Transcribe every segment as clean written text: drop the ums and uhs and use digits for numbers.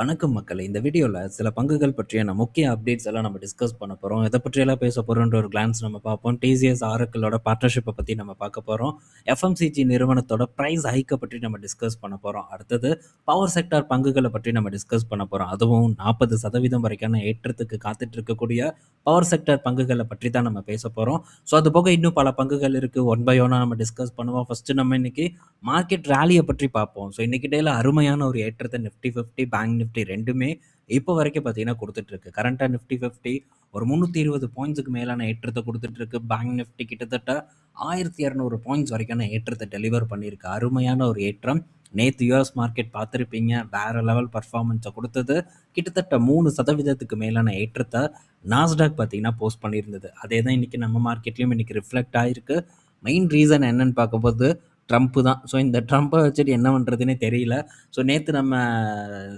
வணக்கம் மக்களே! இந்த வீடியோல சில பங்குகள் பற்றியான முக்கிய அப்டேட்ஸ் எல்லாம் நம்ம டிஸ்கஸ் பண்ண போறோம். எத பற்றியெல்லாம் பேச போறோம்ன்ற ஒரு கிளான்ஸ் நம்ம பார்ப்போம். டிசிஎஸ், ஆரக்கிளோட பார்ட்னர்ஷிப்ப பத்தி நம்ம பார்க்க போறோம். எஃப்எம்சிஜி நிறுவனத்தோட பிரைஸ் ஹைக்க பற்றி நம்ம டிஸ்கஸ் பண்ண போறோம். அடுத்தது பவர் செக்டார் பங்குகள பற்றி நம்ம டிஸ்கஸ் பண்ண போறோம். அதுவும் 40% வரைக்கான ஏற்றத்துக்கு காத்துட்டு இருக்கக்கூடிய பவர் செக்டார் பங்குகள பற்றி தான் நம்ம பேச போறோம். ஸோ அது போக இன்னும் பல பங்குகள் இருக்கு. ஒன் பை ஒன்னா நம்ம டிஸ்கஸ் பண்ணுவோம். ஃபர்ஸ்ட்டு நம்ம இன்னைக்கு மார்க்கெட் ராலிய பற்றி பார்ப்போம். ஸோ இன்னைக்கு டேல அருமையான ஒரு ஏற்றத்த நிஃப்டி 50, பேங்க் நிஃப்டி 2மே இப்போ வரைக்கும் பார்த்தீங்கன்னா குடுத்துட்டுருக்கு. கரண்ட்டா நிஃப்டி 50 ஒரு 320 பாயிண்ட்ஸுக்கு மேலான ஏற்றத்த குடுத்துட்டுருக்கு. பேங்க் நிஃப்டி கிட்டத்தட்ட 1200 பாயிண்ட்ஸ் வரைக்கான ஏற்றத்த டெலிவர் பண்ணியிருக்கு. அருமையான ஒரு ஏற்றம். நேத்து யுஎஸ் மார்க்கெட் பார்த்திருப்பீங்க. வேற லெவல் பெர்ஃபார்மன்ஸ குடுத்தது. கிட்டத்தட்ட 3% மேலான ஏற்றத்த நாஸ்டாக் பார்த்தீங்கன்னா போஸ்ட் பண்ணியிருந்தது. அதே தான் இன்னைக்கு நம்ம மார்க்கெட்லயும் இன்னைக்கு ரிஃப்ளெக்ட் ஆயிருக்கு. மெயின் ரீசன் என்னன்னு பார்க்கும்போது ட்ரம்ப் தான். ஸோ இந்த ட்ரம்ப்பை வச்சுட்டு என்ன பண்ணுறதுன்னே தெரியல. ஸோ நேற்று நம்ம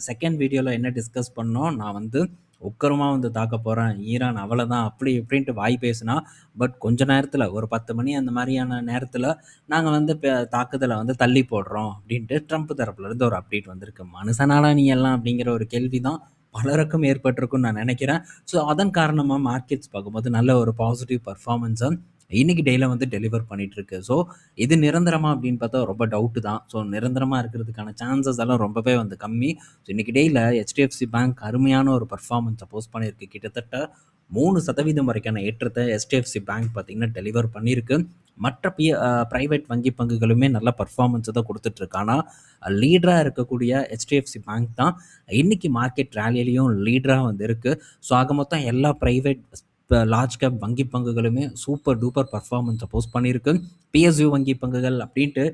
செகண்ட் வீடியோவில் என்ன டிஸ்கஸ் பண்ணோம், நான் வந்து உக்கரமாக வந்து தாக்க போகிறேன், ஈரான் அவ்வளோதான் அப்படி இப்படின்ட்டு வாய் பேசினா, பட் கொஞ்ச நேரத்தில் ஒரு 10 மணி அந்த மாதிரியான நேரத்தில் நாங்கள் வந்து தாக்குதலை வந்து தள்ளி போடுறோம் அப்படின்ட்டு ட்ரம்ப் தரப்புலேருந்து ஒரு அப்டேட் வந்திருக்கு. மனுஷனாடா நீ எல்லாம் அப்படிங்கிற ஒரு கேள்வி தான் பலருக்கும் ஏற்பட்டிருக்குன்னு நான் நினைக்கிறேன். ஸோ அதன் காரணமாக மார்க்கெட்ஸ் பார்க்கும்போது நல்ல ஒரு பாசிட்டிவ் பர்ஃபார்மன்ஸை இன்னைக்கு டேல வந்து டெலிவர் பண்ணிட்டு இருக்கு. ஸோ இது நிரந்தரமா அப்படின்னு பார்த்தா ரொம்ப டவுட்டு தான். ஸோ நிரந்தரமா இருக்கிறதுக்கான சான்சஸ் எல்லாம் ரொம்பவே வந்து கம்மி. ஸோ இன்னைக்கு டேல ஹெச்டிஎஃப்சி பேங்க் அருமையான ஒரு பர்ஃபார்மன்ஸை போஸ்ட் பண்ணியிருக்கு. கிட்டத்தட்ட 3% வரைக்கான ஏற்றத்தை ஹெச்டிஎஃப்சி பேங்க் பார்த்தீங்கன்னா டெலிவர் பண்ணியிருக்கு. மற்ற பிரைவேட் வங்கி பங்குகளுமே நல்ல பர்ஃபார்மன்ஸை தான் கொடுத்துட்டு இருக்கு. ஆனால் லீடராக இருக்கக்கூடிய ஹெச்டிஎஃப்சி பேங்க் தான் இன்னைக்கு மார்க்கெட் ரேலியிலையும் லீடராக வந்து இருக்கு. ஸோ ஆக மொத்தம் எல்லா பிரைவேட் இப்போ லார்ஜ் கேப் வங்கி பங்குகளுமே சூப்பர் டூப்பர் பர்ஃபார்மன்ஸை போஸ்ட் பண்ணியிருக்கு. பிஎஸ்யூ வங்கி பங்குகள் அப்படின்ட்டு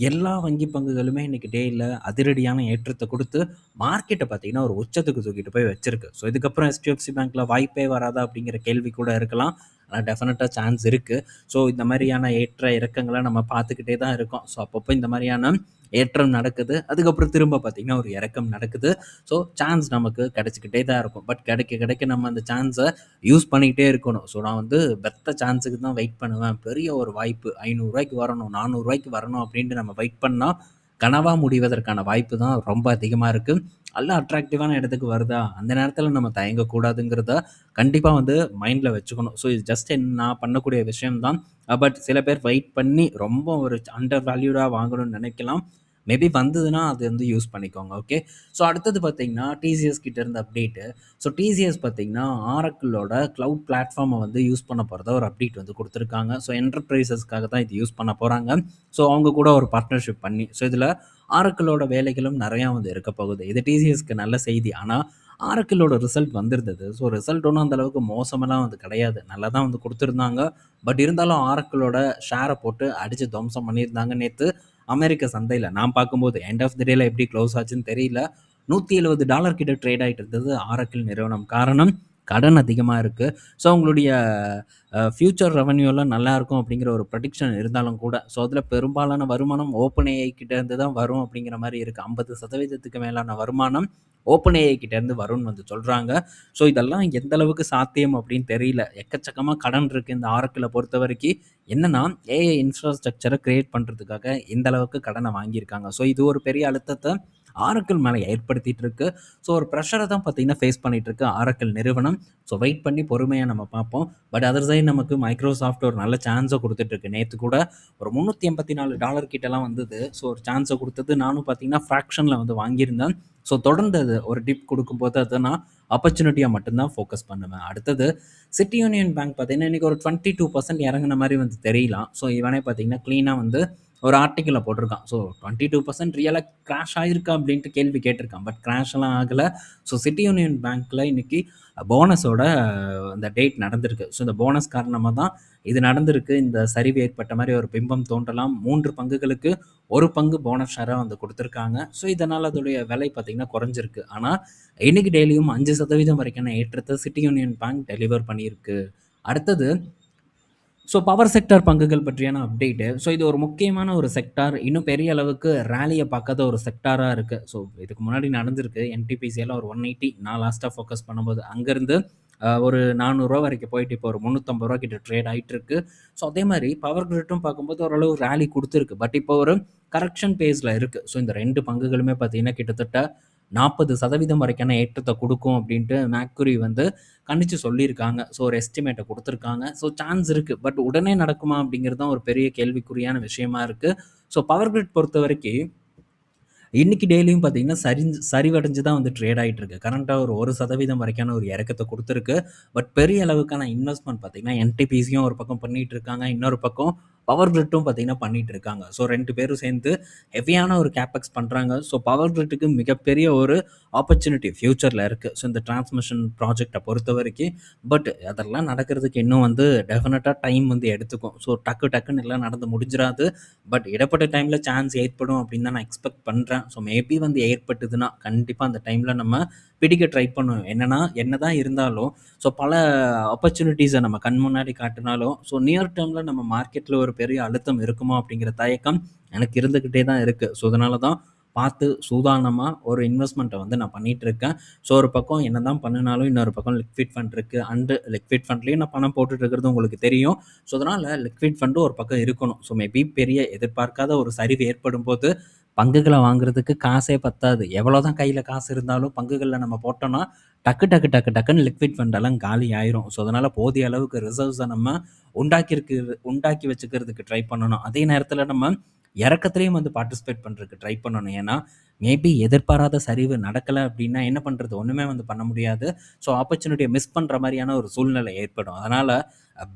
எல்லா வங்கி பங்குகளுமே இன்னைக்கு டேயில் அதிரடியான ஏற்றத்தை கொடுத்து மார்க்கெட்டை பார்த்தீங்கன்னா ஒரு உச்சத்துக்கு தூக்கிட்டு போய் வச்சிருக்கு. ஸோ இதுக்கப்புறம் ஹெச்டிஎஃப்சி பேங்க்ல வாய்ப்பே வராதா அப்படிங்கிற கேள்வி கூட இருக்கலாம். ஆனால் டெஃபினட்டாக சான்ஸ் இருக்குது. ஸோ இந்த மாதிரியான ஏற்ற இறக்கங்களை நம்ம பார்த்துக்கிட்டே தான் இருக்கோம். ஸோ அப்பப்போ இந்த மாதிரியான ஏற்றம் நடக்குது, அதுக்கப்புறம் திரும்ப பார்த்தீங்கன்னா ஒரு இறக்கம் நடக்குது. ஸோ சான்ஸ் நமக்கு கிடைச்சிக்கிட்டே தான் இருக்கும். பட் கிடைக்க கிடைக்க நம்ம அந்த சான்ஸை யூஸ் பண்ணிக்கிட்டே இருக்கணும். ஸோ நான் வந்து பெத்த சான்ஸுக்கு தான் வெயிட் பண்ணுவேன். பெரிய ஒரு வாய்ப்பு ₹500 வரணும், ₹400 வரணும் அப்படின்ட்டு நம்ம வெயிட் பண்ணால் கனவா முடிவதற்கான வாய்ப்பு தான் ரொம்ப அதிகமாக இருக்குது. நல்ல அட்ராக்டிவான இடத்துக்கு வருதா, அந்த நேரத்தில் நம்ம தயங்கக்கூடாதுங்கிறத கண்டிப்பாக வந்து மைண்டில் வச்சுக்கணும். ஸோ இது ஜஸ்ட் நான் பண்ணக்கூடிய விஷயம்தான். பட் சில பேர் வெயிட் பண்ணி ரொம்ப ஒரு அண்டர் வேல்யூடாக வாங்கணும்னு நினைக்கலாம். மேபி வந்ததுன்னா அது வந்து யூஸ் பண்ணிக்கோங்க. ஓகே. ஸோ அடுத்தது பார்த்தீங்கன்னா டிசிஎஸ் கிட்ட இருந்த அப்டேட்டு. ஸோ டிசிஎஸ் பார்த்தீங்கன்னா ஆரக்கிளோட க்ளவுட் பிளாட்ஃபார்மை வந்து யூஸ் பண்ண போகிறதா ஒரு அப்டேட் வந்து கொடுத்துருக்காங்க. ஸோ என்டர்பிரைசஸ்க்காக தான் இது யூஸ் பண்ண போகிறாங்க. ஸோ அவங்க கூட ஒரு பார்ட்னர்ஷிப் பண்ணி, ஸோ இதில் ஆரக்கிளோட வேலைகளும் நிறையா வந்து இருக்க போகுது. இது டிசிஎஸ்க்கு நல்ல செய்தி. ஆனால் ஆரக்கிளோட ரிசல்ட் வந்திருந்தது. ஸோ ரிசல்ட் ஒன்றும் அந்த அளவுக்கு மோசமெல்லாம் வந்து கிடையாது, நல்லா தான் வந்து கொடுத்துருந்தாங்க. பட் இருந்தாலும் ஆரக்கிளோட ஷேரை போட்டு அடித்து துவம்சம் பண்ணியிருந்தாங்க. நேற்று அமெரிக்க சந்தையில் நான் பார்க்கும்போது எண்ட் ஆஃப் தி டேல எப்படி க்ளோஸ் ஆச்சுன்னு தெரியல. $170 கிட்ட ட்ரேட் ஆகிட்டு இருந்தது ஆரக்கிள் நிறுவனம். காரணம் கடன் அதிகமாக இருக்குது. ஸோ அவங்களுடைய ஃப்யூச்சர் ரெவன்யூலாம் நல்லாயிருக்கும் அப்படிங்கிற ஒரு ப்ரெடிக்ஷன் இருந்தாலும் கூட, ஸோ அதில் பெரும்பாலான வருமானம் ஓப்பன் ஏஐ கிட்டேருந்து தான் வரும் அப்படிங்கிற மாதிரி இருக்குது. 50%க்கு மேலான வருமானம் ஓப்பன் ஏஐ கிட்டேருந்து வரும்னு வந்து சொல்கிறாங்க. ஸோ இதெல்லாம் எந்த அளவுக்கு சாத்தியம் அப்படின்னு தெரியல. எக்கச்சக்கமாக கடன் இருக்குது இந்த ஆரக்கிளை பொறுத்த வரைக்கும். என்னன்னா ஏஐ இன்ஃப்ராஸ்ட்ரக்சரை கிரியேட் பண்ணுறதுக்காக இந்த அளவுக்கு கடனை வாங்கியிருக்காங்க. ஸோ இது ஒரு பெரிய அழுத்தத்தை ஆரக்கிள் மேலே ஏற்படுத்திட்டு இருக்கு. ஸோ ஒரு ப்ரெஷரை தான் பார்த்தீங்கன்னா ஃபேஸ் பண்ணிட்டு இருக்கு ஆரக்கிள் நிறுவனம். ஸோ வெயிட் பண்ணி பொறுமையாக நம்ம பார்ப்போம். பட் அதர் சைடு நமக்கு மைக்ரோசாஃப்ட் ஒரு நல்ல சான்ஸை கொடுத்துட்ருக்கு. நேற்று கூட ஒரு $384 கிட்டலாம் வந்தது. ஸோ ஒரு சான்ஸை கொடுத்தது நானும் பார்த்தீங்கன்னா ஃப்ராக்ஷனில் வந்து வாங்கியிருந்தேன். ஸோ தொடர்ந்து அது ஒரு டிப் கொடுக்கும்போது அதை நான் ஆப்பர்ச்சுனிட்டியாக மட்டும்தான் ஃபோக்கஸ் பண்ணுவேன். அடுத்தது சிட்டி யூனியன் பேங்க் பார்த்தீங்கன்னா இன்றைக்கி ஒரு 22% இறங்குன மாதிரி வந்து தெரியலாம். ஸோ இவனே பார்த்தீங்கன்னா க்ளீனாக வந்து ஒரு ஆர்டிக்கிளில் போட்டிருக்கான். ஸோ 22% ரியலாக கிராஷ் ஆகிருக்கா அப்படின்ட்டு கேள்வி கேட்டிருக்கான். பட் கிராஷ் எல்லாம் ஆகலை. ஸோ சிட்டி யூனியன் பேங்க்கில் இன்றைக்கி போனஸோட அந்த டேட் நடந்திருக்கு. ஸோ இந்த போனஸ் காரணமாக தான் இது நடந்திருக்கு. இந்த சரிவு ஏற்பட்ட மாதிரி ஒரு பிம்பம் தோன்றலாம். 3 பங்குகளுக்கு 1 பங்கு போனஸ் ஷேராக வந்து கொடுத்துருக்காங்க. ஸோ இதனால் அதோடைய விலை பார்த்திங்கன்னா குறைஞ்சிருக்கு. ஆனால் இன்னைக்கு டெய்லியும் 5% வரைக்கான ஏற்றத்தை சிட்டி யூனியன் பேங்க் டெலிவர் பண்ணியிருக்கு. அடுத்தது ஸோ பவர் செக்டார் பங்குகள் பற்றியான அப்டேட்டு. ஸோ இது ஒரு முக்கியமான ஒரு செக்டார். இன்னும் பெரிய அளவுக்கு ரேலியை பார்க்காத ஒரு செக்டாராக இருக்குது. ஸோ இதுக்கு முன்னாடி நடந்திருக்கு. என்டிபிசியெல்லாம் ஒரு 180 நான் லாஸ்ட்டாக ஃபோக்கஸ் பண்ணும்போது அங்கேருந்து ஒரு ₹400 வரைக்கும் போயிட்டு இப்போ ஒரு ₹350 கிட்ட ட்ரேட் ஆகிட்டு இருக்கு. ஸோ அதே மாதிரி பவர் கிரிட்டும் பார்க்கும்போது ஓரளவு ரேலி கொடுத்துருக்கு. பட் இப்போ ஒரு கரெக்ஷன் பேஸில் இருக்குது. ஸோ இந்த 2 பங்குகளுமே பார்த்தீங்கன்னா கிட்டத்தட்ட 40% வரைக்கான ஏற்றத்த குடுக்கும் அப்படின்ட்டு மேர்க்குரி வந்து கணிச்சு சொல்லியிருக்காங்க. ஸோ ஒரு எஸ்டிமேட்ட குடுத்துருக்காங்க. ஸோ சான்ஸ் இருக்கு. பட் உடனே நடக்குமா அப்படிங்கிறது தான் ஒரு பெரிய கேள்விக்குறியான விஷயமா இருக்கு. ஸோ பவர் கிரிட் பொறுத்தவரைக்கி இன்னைக்கு டெய்லியும் பார்த்தீங்கன்னா, சரிவடைஞ்சு தான் வந்து ட்ரேட் ஆயிட்டு இருக்கு. கரண்ட்டா ஒரு 1% வரைக்கான ஒரு இறக்கத்த குடுத்துருக்கு. பட் பெரிய அளவுக்கான இன்வெஸ்ட்மென்ட் பார்த்தீங்கன்னா, என்டிபிசியும் ஒரு பக்கம் பண்ணிட்டு இருக்காங்க. இன்னொரு பக்கம் பவர் கிரிட்டும் பார்த்தீங்கன்னா பண்ணிட்டு இருக்காங்க. ஸோ 2 பேரும் சேர்ந்து ஹெவியான ஒரு கேப்பெக்ஸ் பண்றாங்க. ஸோ பவர் கிரிட்க்கு மிகப்பெரிய ஒரு ஆப்பர்ச்சுனிட்டி ஃபியூச்சர்ல இருக்கு. ஸோ இந்த டிரான்ஸ்மிஷன் ப்ராஜெக்ட்ட பொறுத்தவரைக்கி. பட் அதெல்லாம் நடக்கிறதுக்கு இன்னும் வந்து டெஃபினட்டா டைம் வந்து எடுத்துக்கும். ஸோ டக்குன்னு எல்லாம் நடந்து முடிஞ்சிராது. பட் இடைப்பட்ட டைம்ல சான்ஸ் ஏற்படும் அப்படின்னு தான் நான் எக்ஸ்பெக்ட் பண்றேன். ஸோ மேபி வந்து ஏற்பட்டதுன்னா, கண்டிப்பா அந்த டைம்ல நம்ம பிடிக்க ட்ரை பண்ணுவோம். என்னன்னா, என்னதான் இருந்தாலும், ஸோ பல ஆப்பர்ச்சுனிட்டீஸ நம்ம கண் முன்னாடி காட்டினாலும், ஸோ நியர் டெர்ம்ல நம்ம மார்க்கெட்ல ஒரு பெரிய அழுத்தம் இருக்குமோ அப்படிங்கிற தயக்கம் எனக்கு இருந்துகிட்டே தான் இருக்கு. ஸோ அதனால தான் பார்த்து சூதானமா ஒரு இன்வெஸ்ட்மெண்ட்ட வந்து நான் பண்ணிட்டு இருக்கேன். ஸோ ஒரு பக்கம் என்னதான் பண்ணுனாலும், இன்னொரு பக்கம் லிக்விட் ஃபண்ட் இருக்கு. அண்ட் லிக்விட் ஃபண்ட்லயும் நான் பணம் போட்டுட்டு இருக்கிறது உங்களுக்கு தெரியும். ஸோ அதனால லிக்விட் ஃபண்டும் ஒரு பக்கம் இருக்கணும். ஸோ மேபி பெரிய எதிர்பார்க்காத ஒரு சரிவு ஏற்படும்போது, பங்குகள வாங்குறதுக்கு காசே பத்தாது. எவ்வளோதான் கையில காசு இருந்தாலும் பங்குகள்ல நம்ம போட்டோம்னா, டக்குன்னு லிக்விட் ஃபண்ட் எல்லாம் காலி ஆயிரும். ஸோ அதனால போதிய அளவுக்கு ரிசர்வ்ஸ நம்ம உண்டாக்கி வச்சுக்கிறதுக்கு ட்ரை பண்ணணும். அதே நேரத்தில நம்ம இறக்கத்திலயும் வந்து பார்ட்டிசிபேட் பண்றதுக்கு ட்ரை பண்ணணும். ஏன்னா, மேபி எதிர்பாராத சரிவு நடக்கல அப்படின்னா என்ன பண்றது? ஒண்ணுமே வந்து பண்ண முடியாது. ஸோ ஆப்பர்ச்சுனிட்டிய மிஸ் பண்ற மாரியான ஒரு சூழ்நிலை ஏற்படும். அதனால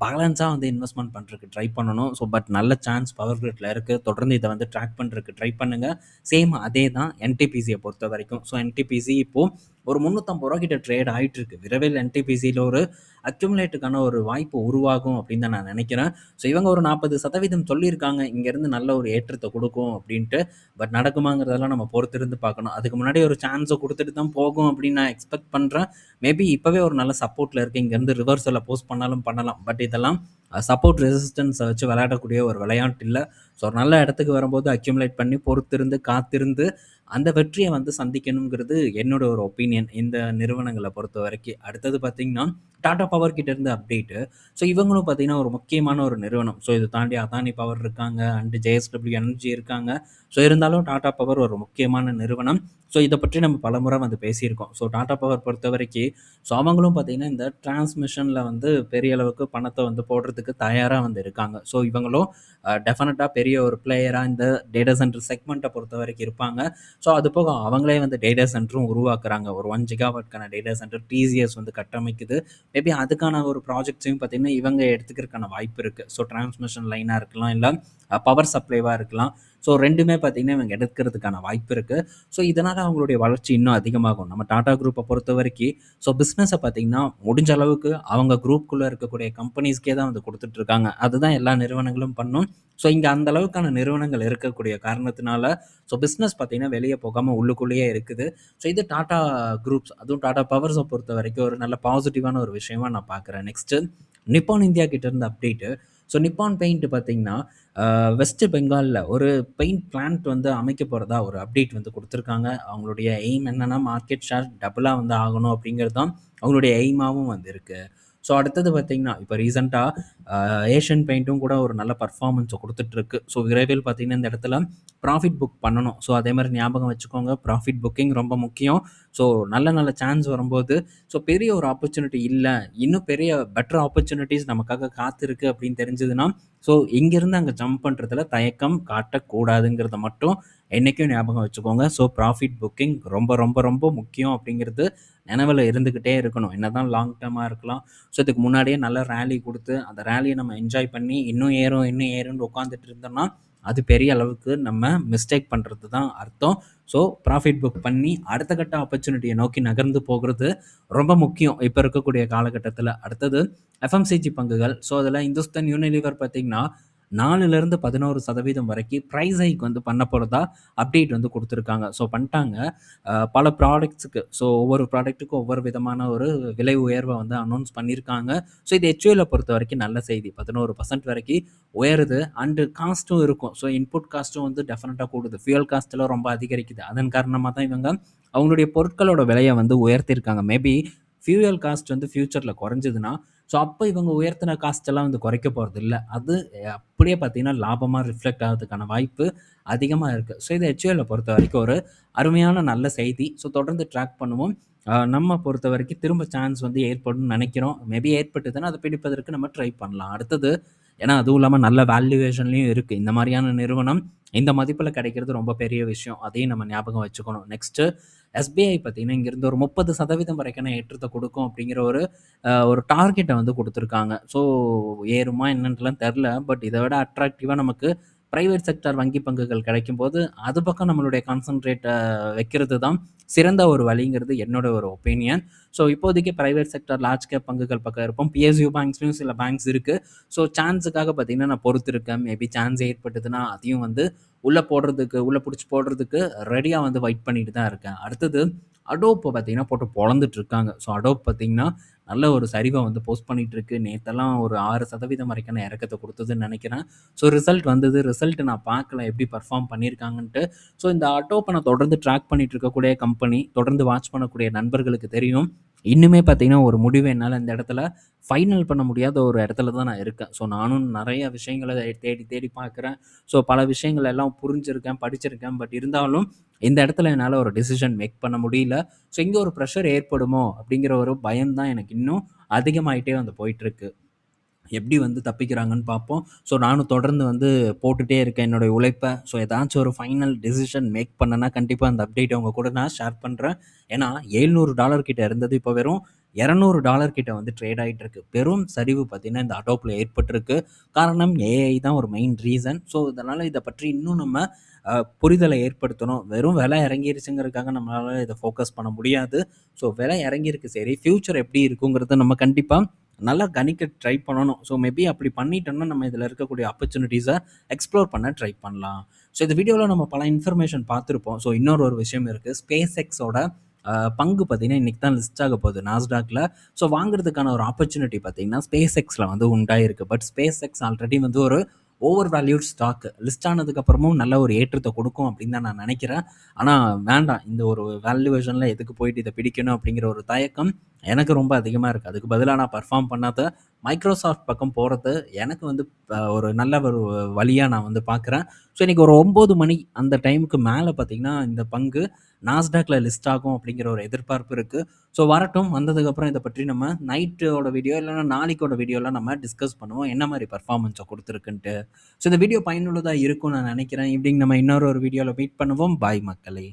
பேலன்ஸா வந்து இன்வெஸ்ட்மென்ட் பண்றதுக்கு ட்ரை பண்ணணும். ஸோ பட் நல்ல சான்ஸ் பவர் கிரிட்ல இருக்கு. தொடர்ந்து இத வந்து ட்ராக் பண்றதுக்கு ட்ரை பண்ணுங்க. சேம் அதே தான் என்டிபிசிய பொறுத்தவரைக்கும். ஸோ என்டிபிசி இப்போ ஒரு ரூ. 350 கிட்ட ட்ரேட் ஆயிட்டு இருக்கு. விரைவில் என்டிபிசில ஒரு அக்யூமுலேட்டுக்கான ஒரு வாய்ப்பு உருவாகும் அப்படின்னு தான் நான் நினைக்கிறேன். ஸோ இவங்க ஒரு 40% சொல்லியிருக்காங்க. இங்கேருந்து நல்ல ஒரு ஏற்றத்த குடுக்கும் அப்படின்ட்டு. பட் நடக்குமாங்கிறதெல்லாம் நம்ம பொறுத்திருந்து பார்க்கணும். அதுக்கு முன்னாடி ஒரு சான்ஸ குடுத்துட்டு தான் போகும் அப்படின்னு நான் எக்ஸ்பெக்ட் பண்றேன். மேபி இப்பவே ஒரு நல்ல சப்போர்ட்ல இருக்கு. இங்கேருந்து ரிவர்சல்ல போஸ்ட் பண்ணாலும் பண்ணலாம். பட் இதெல்லாம் சப்போர்ட் ரெசிஸ்டன்ஸ வச்சு விளையாடக்கூடிய ஒரு விளையாட்டு இல்ல. ஸோ ஒரு நல்ல இடத்துக்கு வரும்போது அக்யூமுலேட் பண்ணி பொறுத்திருந்து, காத்திருந்து அந்த வெற்றிய வந்து சந்திக்கணுங்கிறது என்னோட ஒரு ஒப்பீனியன். இந்த நிறுவனங்கள பொறுத்தவரைக்கும். அடுத்தது பார்த்தீங்கன்னா, டாடா பவர் கிட்ட இருந்து அப்டேட்டு. ஸோ இவங்களும் பார்த்தீங்கன்னா, ஒரு முக்கியமான ஒரு நிறுவனம். ஸோ இத தாண்டி அதானி பவர் இருக்காங்க. அண்ட் ஜேஎஸ்டபிள்யூ எனர்ஜி இருக்காங்க. ஸோ இருந்தாலும் டாடா பவர் ஒரு முக்கியமான நிறுவனம். ஸோ இத பற்றி நம்ம பலமுறை வந்து பேசியிருக்கோம். ஸோ டாடா பவர் பொறுத்தவரைக்கும், ஸோ அவங்களும் பார்த்தீங்கன்னா, இந்த டிரான்ஸ்மிஷன்ல வந்து பெரிய அளவுக்கு பணத்த வந்து போடுறதுக்கு தயாரா வந்து இருக்காங்க. ஸோ இவங்களும் டெஃபினட்டா பெரிய ஒரு பிளேயரா இந்த டேட்டா சென்டர் செக்மெண்ட்ட பொறுத்தவரைக்கும் இருப்பாங்க. ஸோ அது போக அவங்களே வந்து டேட்டா சென்டரும் உருவாக்குறாங்க. ஒரு 1 ஜிகாவாட்க்கான டேட்டா சென்டர் டிசிஎஸ் வந்து கட்டமைக்குது. மேபி அதுக்கான ஒரு ப்ராஜெக்ட்ஸையும் பார்த்தீங்கன்னா, இவங்க எடுத்துக்கிறதுக்கான வாய்ப்பு இருக்கு. ஸோ டிரான்ஸ்மிஷன் லைனா இருக்கலாம், இல்ல பவர் சப்ளைவா இருக்கலாம். ஸோ 2மே பார்த்தீங்கன்னா, இவங்க எடுக்கிறதுக்கான வாய்ப்பு இருக்கு. ஸோ இதனால அவங்களுடைய வளர்ச்சி இன்னும் அதிகமாகும். நம்ம டாடா குரூப்ப பொறுத்தவரைக்கும், ஸோ பிசினஸ பார்த்தீங்கன்னா, முடிஞ்ச அளவுக்கு அவங்க குரூப்குள்ள இருக்கக்கூடிய கம்பெனிஸ்க்கே தான் வந்து குடுத்துட்டு இருக்காங்க. அதுதான் எல்லா நிறுவனங்களும் பண்ணும். ஸோ இங்க அந்த அளவுக்கான நிறுவனங்கள் இருக்கக்கூடிய காரணத்தினால, ஸோ பிசினஸ் பார்த்தீங்கன்னா, வெளிய போகாம உள்ளுக்குள்ளேயே இருக்குது. ஸோ இது டாடா குரூப்ஸ், அதுவும் டாடா பவர்ஸ பொறுத்தவரைக்கும் ஒரு நல்ல பாசிட்டிவான ஒரு விஷயமா நான் பார்க்குறேன். நெக்ஸ்ட்டு நிப்பான் இந்தியா கிட்ட இருந்து அப்டேட்டு. ஸோ நிப்பான் பெயிண்ட் பார்த்தீங்கன்னா, வெஸ்ட் பெங்கால்ல ஒரு பெயிண்ட் பிளான்ட் வந்து அமைக்க போறதா ஒரு அப்டேட் வந்து குடுத்துருக்காங்க. அவங்களுடைய எய்ம் என்னன்னா, மார்க்கெட் ஷேர் டபுளா வந்து ஆகணும் அப்படிங்கிறது தான் அவங்களுடைய எய்மாவும் வந்து இருக்கு. ஸோ அடுத்தது பார்த்தீங்கன்னா, இப்ப ரீசென்ட்டா ஏஷியன் பெயிண்ட்டும் கூட ஒரு நல்ல பெர்ஃபார்மன்ஸ குடுத்துட்டுருக்கு. ஸோ விரைவில் பார்த்தீங்கன்னா, இந்த இடத்துல ப்ராஃபிட் புக் பண்ணணும். ஸோ அதே மாரி ஞாபகம் வச்சுக்கோங்க. ப்ராஃபிட் புக்கிங் ரொம்ப முக்கியம். ஸோ நல்ல நல்ல சான்ஸ் வரும்போது, ஸோ பெரிய ஒரு ஆப்பர்ச்சுனிட்டி இல்ல, இன்னும் பெரிய பெட்டர் ஆப்பர்ச்சுனிட்டீஸ் நமக்காக காத்திருக்கு அப்படின்னு தெரிஞ்சதுன்னா, ஸோ இங்கேருந்து அங்க ஜம்ப் பண்றதுல தயக்கம் காட்டக்கூடாதுங்கிறத மட்டும் என்னைக்கும் ஞாபகம் வச்சுக்கோங்க. ஸோ ப்ராஃபிட் புக்கிங் ரொம்ப முக்கியம் அப்படிங்கிறது நினைவுல இருந்துகிட்டே இருக்கணும். என்னதான் லாங் டர்மா இருக்கலாம். ஸோ இதுக்கு முன்னாடியே நல்ல ரேலி குடுத்து, அந்த ரேலிய நம்ம என்ஜாய் பண்ணி இன்னும் ஏறும்ன்னு உட்காந்துட்டு இருந்தோம்னா, அது பெரிய அளவுக்கு நம்ம மிஸ்டேக் பண்றது தான் அர்த்தம். ஸோ ப்ராஃபிட் புக் பண்ணி அடுத்த கட்ட ஆப்பர்ச்சுனிட்டிய நோக்கி நகர்ந்து போகுறது ரொம்ப முக்கியம். இப்ப இருக்கக்கூடிய காலகட்டத்தில. அடுத்தது எஃப்எம்சிஜி பங்குகள். ஸோ அதில இந்துஸ்தான் யூனிலிவர் பார்த்தீங்கன்னா, 4லிருந்து 11% வரைக்கும் பிரைஸ் ஹைக் வந்து பண்ண போறதா அப்டேட் வந்து குடுத்துருக்காங்க. ஸோ பண்ணிட்டாங்க. பல ப்ராடக்ட்ஸ்க்கு, ஸோ ஒவ்வொரு ப்ராடக்ட்டுக்கும் ஒவ்வொரு விதமான ஒரு விலை உயர்வ வந்து அனௌன்ஸ் பண்ணியிருக்காங்க. ஸோ இது HULல பொறுத்தவரைக்கும் நல்ல செய்தி. 11% வரைக்கும் உயருது. அண்ட் காஸ்ட்டும் இருக்கும். ஸோ இன்புட் காஸ்ட்டும் வந்து டெஃபினட்டா கூடுது. ஃபியூயல் காஸ்ட் எல்லாம் ரொம்ப அதிகரிக்குது. அதன் காரணமா தான் இவங்க அவங்களுடைய பொருட்களோட விலைய வந்து உயர்த்தியிருக்காங்க. மேபி ஃபியூயல் காஸ்ட் வந்து ஃபியூச்சர்ல குறைஞ்சதுன்னா, ஸோ அப்போ இவங்க உயர்த்தின காஸ்ட் எல்லாம் வந்து குறைக்க போகிறது இல்லை. அது அப்படியே பார்த்தீங்கன்னா லாபமாக ரிஃப்ளெக்ட் ஆகிறதுக்கான வாய்ப்பு அதிகமாக இருக்குது. ஸோ இது ஹெச்யூஎல்லை பொறுத்த வரைக்கும் ஒரு அருமையான நல்ல செய்தி. ஸோ தொடர்ந்து ட்ராக் பண்ணுவோம். நம்ம பொறுத்த வரைக்கும் திரும்ப சான்ஸ் வந்து ஏற்படும்னு நினைக்கிறோம். மேபி ஏற்பட்டதுன்னா அதை பிடிப்பதற்கு நம்ம ட்ரை பண்ணலாம். அடுத்தது ஏன்னா அதுவும் இல்லாமல் நல்ல வேல்யூவேஷன்லையும் இருக்குது. இந்த மாதிரியான நிறுவனம் இந்த மதிப்பில் கிடைக்கிறது ரொம்ப பெரிய விஷயம். அதையும் நம்ம ஞாபகம் வச்சுக்கணும். நெக்ஸ்ட்டு எஸ்பிஐ பார்த்தீங்கன்னா இங்கேருந்து ஒரு 30% வரைக்கான ஏற்றத்தை கொடுக்கும் அப்படிங்கிற ஒரு டார்கெட்டை வந்து கொடுத்துருக்காங்க. ஸோ ஏறுமா என்னன்ட்டுலாம் தெரில. பட் இதை விட அட்ராக்டிவாக நமக்கு பிரைவேட் செக்டார் வங்கி பங்குகள் கிடைக்கும்போது அது பக்கம் நம்மளுடைய கான்சன்ட்ரேட்டை வைக்கிறது தான் சிறந்த ஒரு வழிங்கிறது என்னோட ஒரு ஒப்பீனியன். ஸோ இப்போதைக்கு பிரைவேட் செக்டார் லார்ஜ் கேப் பங்குகள் பக்கம் இருப்போம். பிஎஸ்யூ பேங்க்ஸ்லையும் சில பேங்க்ஸ் இருக்குது. ஸோ சான்ஸுக்காக பார்த்தீங்கன்னா நான் பொறுத்திருக்கேன். மேபி சான்ஸ் ஏற்பட்டதுன்னா அதையும் வந்து உள்ளே பிடிச்சி போடுறதுக்கு ரெடியாக வந்து வெயிட் பண்ணிட்டு தான் இருக்கேன். அடுத்தது அடோப் பார்த்தீங்கன்னா போட்டு பொழந்துட்டு இருக்காங்க. ஸோ அடோப் பார்த்தீங்கன்னா நல்ல ஒரு சரிவை வந்து போஸ்ட் பண்ணிட்டு இருக்கு. நேற்றெல்லாம் ஒரு 6% வரைக்கான இறக்கத்தை கொடுத்ததுன்னு நினைக்கிறேன். ஸோ ரிசல்ட் வந்தது. ரிசல்ட் நான் பார்க்கல எப்படி பர்ஃபார்ம் பண்ணியிருக்காங்கன்ட்டு. ஸோ இந்த அடோப்பை நான் தொடர்ந்து ட்ராக் பண்ணிட்டு இருக்கக்கூடிய கம்பெனி, தொடர்ந்து வாட்ச் பண்ணக்கூடிய நண்பர்களுக்கு தெரியும். இன்னுமே பார்த்தீங்கன்னா ஒரு முடிவு என்னால் இந்த இடத்துல ஃபைனல் பண்ண முடியாத ஒரு இடத்துல தான் நான் இருக்கேன். ஸோ நானும் நிறைய விஷயங்களை தேடி தேடி பார்க்குறேன். ஸோ பல விஷயங்கள் எல்லாம் புரிஞ்சிருக்கேன், படிச்சிருக்கேன். பட் இருந்தாலும் இந்த இடத்துல என்னால் ஒரு டிசிஷன் மேக் பண்ண முடியல. ஸோ இங்கே ஒரு ப்ரெஷர் ஏற்படுமோ அப்படிங்கிற ஒரு பயம் தான் எனக்கு இன்னும் அதிகமாயிட்டே வந்து போயிட்டுருக்கு. எப்படி வந்து தப்பிக்கிறாங்கன்னு பார்ப்போம். ஸோ நானும் தொடர்ந்து வந்து போட்டுட்டே இருக்கேன் என்னுடைய உழைப்பை. ஸோ ஏதாச்சும் ஒரு ஃபைனல் டிசிஷன் மேக் பண்ணேன்னா கண்டிப்பாக அந்த அப்டேட்டை உங்க கூட நான் ஷேர் பண்ணுறேன். ஏன்னா $700 கிட்ட இருந்தது. இப்போ வெறும் $200 கிட்ட வந்து ட்ரேட் ஆகிட்டு இருக்கு. பெரும் சரிவு பார்த்தீங்கன்னா இந்த அடோப்பில் ஏற்பட்டிருக்கு. காரணம் ஏஐ தான் ஒரு மெயின் ரீசன். ஸோ இதனால் இதை பற்றி இன்னும் நம்ம புரிதலை ஏற்படுத்தணும். வெறும் விலை இறங்கிருச்சுங்கிறதுக்காக நம்மளால இதை ஃபோக்கஸ் பண்ண முடியாது. ஸோ விலை இறங்கியிருக்கு சரி, ஃப்யூச்சர் எப்படி இருக்குங்கிறத நம்ம கண்டிப்பாக நல்லா கணிக்க ட்ரை பண்ணணும். ஸோ மேபி அப்படி பண்ணிட்டோம்னா நம்ம இதில் இருக்கக்கூடிய ஆப்பர்ச்சுனிட்டிஸை எக்ஸ்ப்ளோர் பண்ண ட்ரை பண்ணலாம். ஸோ இந்த வீடியோவில் நம்ம பல இன்ஃபர்மேஷன் பார்த்துருப்போம். ஸோ இன்னொரு விஷயம் இருக்குது. ஸ்பேஸ் எக்ஸோட பங்கு பார்த்தீங்கன்னா இன்றைக்கி தான் லிஸ்ட் ஆக போகுது நாஸ்டாக்ல. ஸோ வாங்குறதுக்கான ஒரு ஆப்பர்ச்சுனிட்டி பார்த்தீங்கன்னா ஸ்பேஸ் எக்ஸில் வந்து உண்டாயிருக்கு. பட் ஸ்பேஸ் எக்ஸ் ஆல்ரெடி வந்து ஒரு ஓவர் வேல்யூட் ஸ்டாக். லிஸ்ட் ஆனதுக்கப்புறமும் நல்ல ஒரு ஏற்றத்தை கொடுக்கும் அப்படின்னு தான் நான் நினைக்கிறேன். ஆனால் வேண்டாம், இந்த ஒரு வேல்யூவேஷனில் எதுக்கு போயிட்டு இதை பிடிக்கணும் அப்படிங்கிற ஒரு தயக்கம் எனக்கு ரொம்ப அதிகமாக இருக்குது. அதுக்கு பதிலாக நான் பர்ஃபார்ம் பண்ணாத மைக்ரோசாஃப்ட் பக்கம் போகிறது எனக்கு வந்து ஒரு நல்ல ஒரு வழியாக நான் வந்து பார்க்குறேன். ஸோ இன்றைக்கி ஒரு 9 மணி அந்த டைமுக்கு மேலே பார்த்திங்கன்னா இந்த பங்கு நாஸ்டாக்ல லிஸ்ட் ஆகும் அப்படிங்கிற ஒரு எதிர்பார்ப்பு இருக்குது. ஸோ வரட்டும், வந்ததுக்கப்புறம் இதை பற்றி நம்ம நைட்டோட வீடியோ இல்லைன்னா நாளைக்கோட வீடியோவில் நம்ம டிஸ்கஸ் பண்ணுவோம் என்ன மாதிரி பர்ஃபார்மன்ஸை கொடுத்துருக்குன்ட்டு. ஸோ இந்த வீடியோ பயனுள்ளதாக இருக்கும்னு நான் நினைக்கிறேன். இப்படிங்க நம்ம இன்னொரு வீடியோவில் மீட் பண்ணுவோம். பாய் மக்களே.